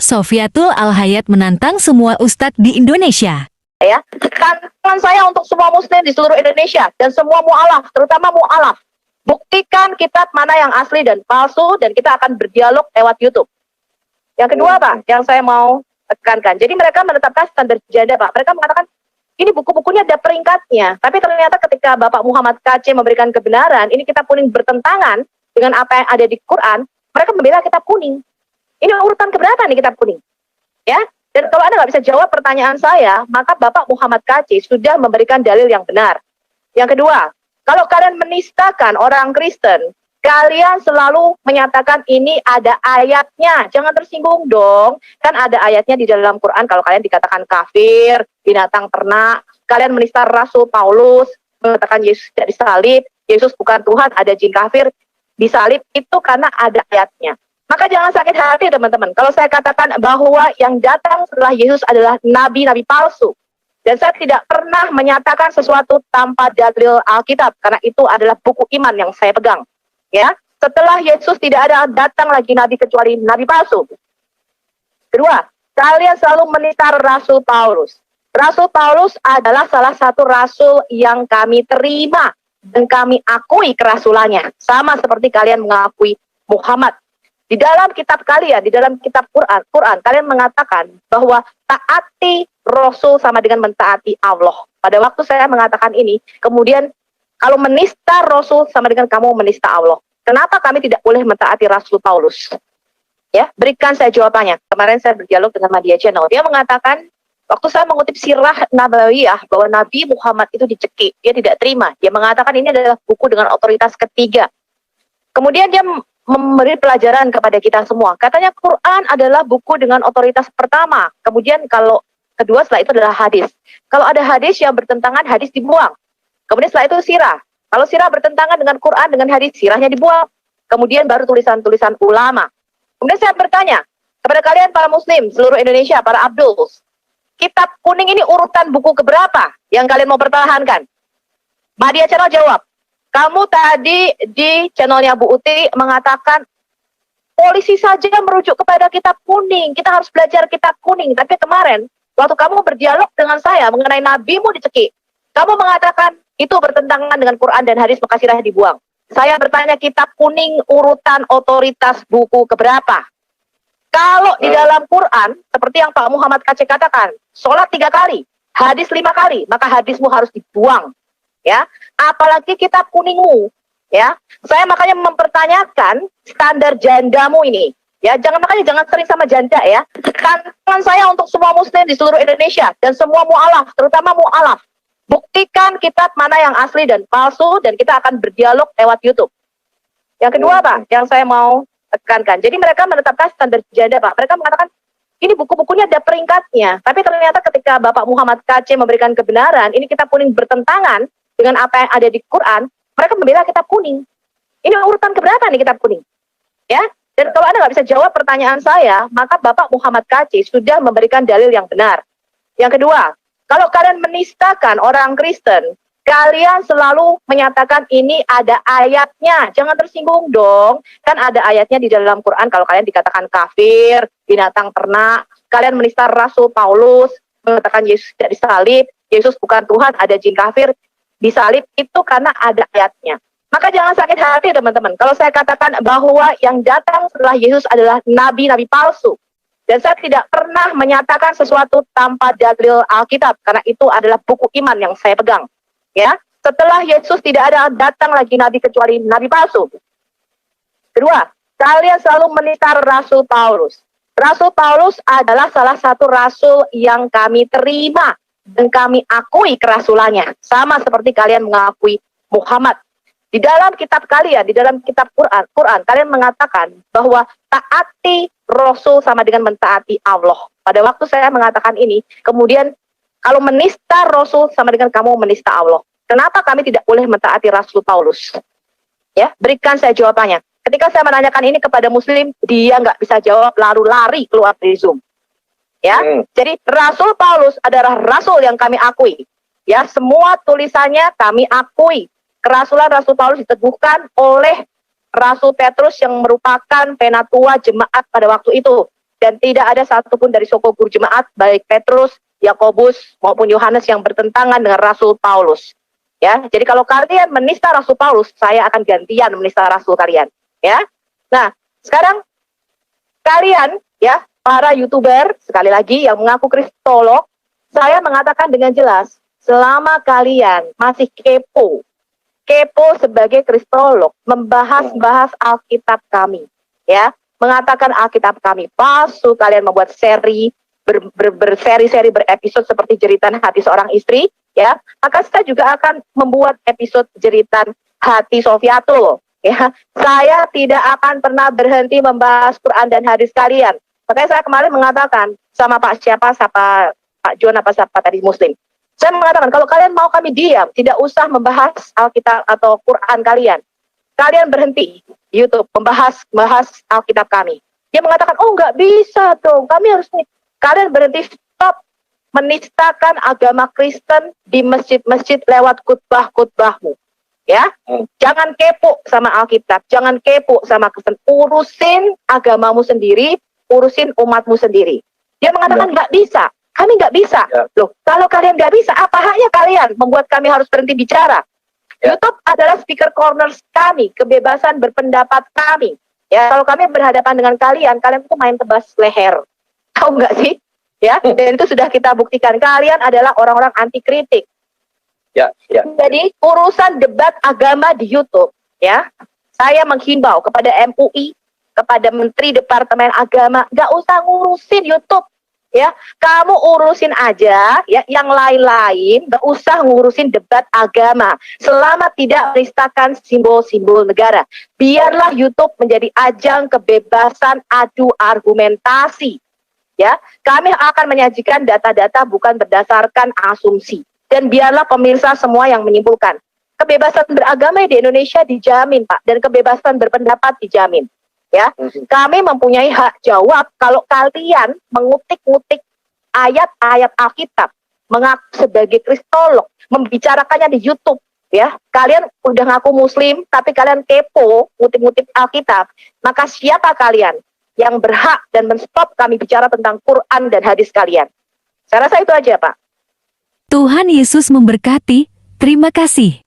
Sofiatul Al-Hayat menantang semua ustadz di Indonesia. Ya, tantangan saya untuk semua muslim di seluruh Indonesia dan semua mu'alaf, terutama mu'alaf. Buktikan kitab mana yang asli dan palsu dan kita akan berdialog lewat YouTube. Yang kedua, Pak, yang saya mau tekankan. Jadi mereka menetapkan standar janda, Pak. Mereka mengatakan ini buku-bukunya ada peringkatnya. Tapi ternyata ketika Bapak Muhammad KC memberikan kebenaran, ini kitab kuning bertentangan dengan apa yang ada di Quran, mereka membela kitab kuning. Ini urutan keberapa nih kitab kuning? Ya, dan kalau Anda nggak bisa jawab pertanyaan saya, maka Bapak Muhammad KC sudah memberikan dalil yang benar. Yang kedua, kalau kalian menistakan orang Kristen, kalian selalu menyatakan ini ada ayatnya. Jangan tersinggung dong. Kan ada ayatnya di dalam Quran kalau kalian dikatakan kafir, binatang ternak. Kalian menista Rasul Paulus, mengatakan Yesus tidak disalib, Yesus bukan Tuhan, ada jin kafir, disalib. Itu karena ada ayatnya. Maka jangan sakit hati teman-teman. Kalau saya katakan bahwa yang datang setelah Yesus adalah nabi-nabi palsu. Dan saya tidak pernah menyatakan sesuatu tanpa dalil Alkitab. Karena itu adalah buku iman yang saya pegang. Ya, setelah Yesus tidak ada datang lagi nabi kecuali nabi palsu. Kedua, kalian selalu menista Rasul Paulus. Rasul Paulus adalah salah satu rasul yang kami terima. Dan kami akui kerasulannya. Sama seperti kalian mengakui Muhammad. Di dalam kitab kalian, di dalam kitab Quran, kalian mengatakan bahwa taati Rasul sama dengan mentaati Allah. Pada waktu saya mengatakan ini, kemudian kalau menista Rasul sama dengan kamu menista Allah. Kenapa kami tidak boleh mentaati Rasul Paulus? Ya, berikan saya jawabannya. Kemarin saya berdialog dengan Media Channel. Dia mengatakan, waktu saya mengutip sirah Nabawiyah bahwa Nabi Muhammad itu dicekik, dia tidak terima. Dia mengatakan ini adalah buku dengan otoritas ketiga. Kemudian dia memberi pelajaran kepada kita semua. Katanya Quran adalah buku dengan otoritas pertama. Kemudian kalau kedua setelah itu adalah hadis. Kalau ada hadis yang bertentangan, hadis dibuang. Kemudian setelah itu sirah. Kalau sirah bertentangan dengan Quran, dengan hadis, sirahnya dibuang. Kemudian baru tulisan-tulisan ulama. Kemudian saya bertanya kepada kalian para muslim seluruh Indonesia, para Abduls. Kitab kuning ini urutan buku keberapa yang kalian mau pertahankan? Media Channel jawab. Kamu tadi di channelnya Bu Uti mengatakan polisi saja merujuk kepada kitab kuning. Kita harus belajar kitab kuning. Tapi kemarin, waktu kamu berdialog dengan saya mengenai nabimu dicekik, kamu mengatakan itu bertentangan dengan Quran dan hadis, maka sirahnya dibuang. Saya bertanya kitab kuning urutan otoritas buku keberapa? Kalau di dalam Quran, seperti yang Pak Muhammad KC katakan, sholat 3 kali, hadis 5 kali, maka hadismu harus dibuang. Ya, apalagi kitab kuningmu, ya. Saya makanya mempertanyakan standar jandamu ini, ya. Jangan sering sama janda, ya. Tantangan saya untuk semua muslim di seluruh Indonesia dan semua mu'alaf, terutama mu'alaf. Buktikan kitab mana yang asli dan palsu dan kita akan berdialog lewat YouTube. Yang kedua, Pak, yang saya mau tekankan. Jadi mereka menetapkan standar janda, Pak. Mereka mengatakan ini buku-bukunya ada peringkatnya. Tapi ternyata ketika Bapak Muhammad KC memberikan kebenaran, ini kitab kuning bertentangan dengan apa yang ada di Quran, mereka membela kitab kuning. Ini urutan keberapa nih kitab kuning? Ya, dan kalau Anda nggak bisa jawab pertanyaan saya, maka Bapak Muhammad KC sudah memberikan dalil yang benar. Yang kedua, kalau kalian menistakan orang Kristen, kalian selalu menyatakan ini ada ayatnya. Jangan tersinggung dong. Kan ada ayatnya di dalam Quran kalau kalian dikatakan kafir, binatang ternak. Kalian menista Rasul Paulus, mengatakan Yesus tidak disalib, Yesus bukan Tuhan, ada jin kafir. Disalib itu karena ada ayatnya. Maka jangan sakit hati teman-teman. Kalau saya katakan bahwa yang datang setelah Yesus adalah nabi-nabi palsu. Dan saya tidak pernah menyatakan sesuatu tanpa dalil Alkitab. Karena itu adalah buku iman yang saya pegang. Ya, setelah Yesus tidak ada datang lagi nabi kecuali nabi palsu. Kedua, kalian selalu menista Rasul Paulus. Rasul Paulus adalah salah satu rasul yang kami terima. Dan kami akui kerasulannya. Sama seperti kalian mengakui Muhammad. Di dalam kitab kalian, di dalam kitab Quran, kalian mengatakan bahwa taati Rasul sama dengan mentaati Allah. Pada waktu saya mengatakan ini, kemudian kalau menista Rasul sama dengan kamu menista Allah. Kenapa kami tidak boleh mentaati Rasul Paulus? Ya, berikan saya jawabannya. Ketika saya menanyakan ini kepada muslim, dia nggak bisa jawab, lalu lari keluar dari Zoom. Ya, jadi Rasul Paulus adalah rasul yang kami akui. Ya, semua tulisannya kami akui. Kerasulan Rasul Paulus diteguhkan oleh Rasul Petrus yang merupakan penatua jemaat pada waktu itu. dan tidak ada satupun dari suku guru jemaat, baik Petrus, Yakobus maupun Yohanes yang bertentangan dengan Rasul Paulus. Ya, jadi kalau kalian menista Rasul Paulus, saya akan gantian menista Rasul kalian. Ya, nah sekarang kalian, ya para YouTuber sekali lagi yang mengaku kristolog, saya mengatakan dengan jelas, selama kalian masih kepo sebagai kristolog, membahas Alkitab kami, ya, mengatakan Alkitab kami palsu, kalian membuat seri berseri-seri berepisode seperti jeritan hati seorang istri, ya, maka saya juga akan membuat episode jeritan hati Sofiatul, ya. Saya tidak akan pernah berhenti membahas Quran dan hadis kalian. Makanya saya kemarin mengatakan sama Pak John apa siapa tadi Muslim. Saya mengatakan kalau kalian mau kami diam, tidak usah membahas Alkitab atau Quran kalian. Kalian berhenti YouTube membahas Alkitab kami. Dia mengatakan, oh nggak bisa dong, kami harus nih. Kalian berhenti, stop menistakan agama Kristen di masjid-masjid lewat khutbah-khutbahmu. Ya, jangan kepo sama Alkitab, jangan kepo sama Kristen. Urusin agamamu sendiri, urusin umatmu sendiri. Dia mengatakan nggak bisa. Kami nggak bisa. Loh, kalau kalian nggak bisa, apa haknya kalian membuat kami harus berhenti bicara? YouTube adalah speaker corners kami, kebebasan berpendapat kami. Ya, kalau kami berhadapan dengan kalian tuh main tebas leher. Tahu nggak sih? Ya, dan itu sudah kita buktikan. Kalian adalah orang-orang anti kritik. Ya. Jadi urusan debat agama di YouTube, ya, saya menghimbau kepada MUI, kepada Menteri Departemen Agama, nggak usah ngurusin YouTube. Ya, kamu urusin aja ya yang lain-lain, gak usah ngurusin debat agama selama tidak menistakan simbol-simbol negara. Biarlah YouTube menjadi ajang kebebasan adu argumentasi. Ya, kami akan menyajikan data-data bukan berdasarkan asumsi. Dan biarlah pemirsa semua yang menyimpulkan. Kebebasan beragama di Indonesia dijamin, Pak, dan kebebasan berpendapat dijamin. Ya, kami mempunyai hak jawab kalau kalian mengutik-ngutik ayat-ayat Alkitab, mengaku sebagai kristolog, membicarakannya di YouTube, ya. Kalian udah ngaku Muslim, tapi kalian kepo, ngutik-ngutik Alkitab, maka siapa kalian yang berhak dan menstop kami bicara tentang Quran dan hadis kalian? Saya rasa itu aja, Pak. Tuhan Yesus memberkati. Terima kasih.